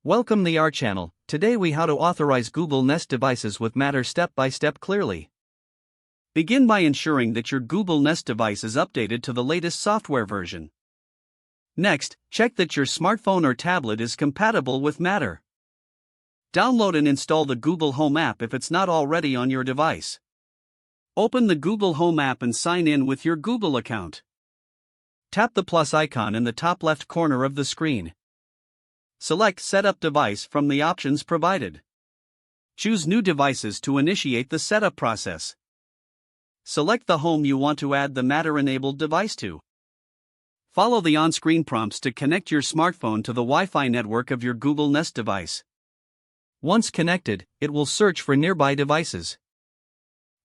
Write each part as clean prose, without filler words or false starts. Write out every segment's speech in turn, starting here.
Welcome to our channel. Today we how to authorize Google Nest devices with Matter step by step clearly. Begin by ensuring that your Google Nest device is updated to the latest software version. Next, check that your smartphone or tablet is compatible with Matter. Download and install the Google Home app if it's not already on your device. Open the Google Home app and sign in with your Google account. Tap the plus icon in the top left corner of the screen. Select Setup Device from the options provided. Choose New Devices to initiate the setup process. Select the home you want to add the Matter-enabled device to. Follow the on-screen prompts to connect your smartphone to the Wi-Fi network of your Google Nest device. Once connected, it will search for nearby devices.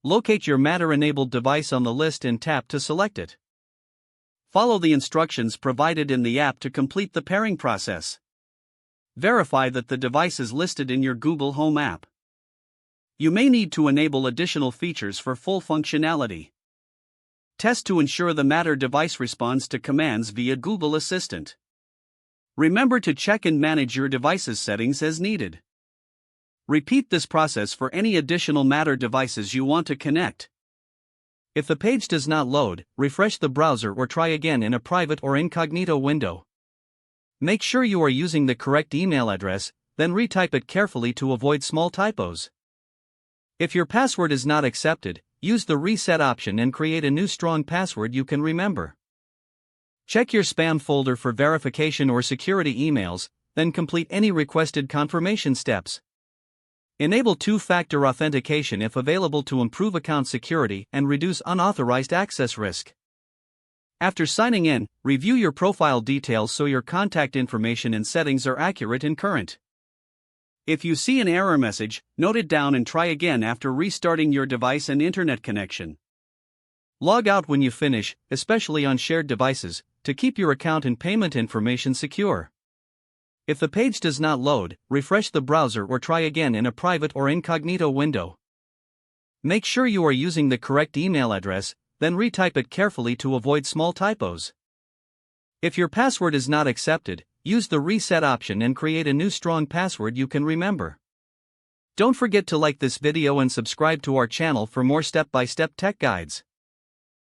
Locate your Matter-enabled device on the list and tap to select it. Follow the instructions provided in the app to complete the pairing process. Verify that the device is listed in your Google Home app. You may need to enable additional features for full functionality. Test to ensure the Matter device responds to commands via Google Assistant. Remember to check and manage your device's settings as needed. Repeat this process for any additional Matter devices you want to connect. If the page does not load, refresh the browser or try again in a private or incognito window. Make sure you are using the correct email address, then retype it carefully to avoid small typos. If your password is not accepted, use the reset option and create a new strong password you can remember. Check your spam folder for verification or security emails, then complete any requested confirmation steps. Enable two-factor authentication if available to improve account security and reduce unauthorized access risk. After signing in, review your profile details so your contact information and settings are accurate and current. If you see an error message, note it down and try again after restarting your device and internet connection. Log out when you finish, especially on shared devices, to keep your account and payment information secure. If the page does not load, refresh the browser or try again in a private or incognito window. Make sure you are using the correct email address, then retype it carefully to avoid small typos. If your password is not accepted, use the reset option and create a new strong password you can remember. Don't forget to like this video and subscribe to our channel for more step-by-step tech guides.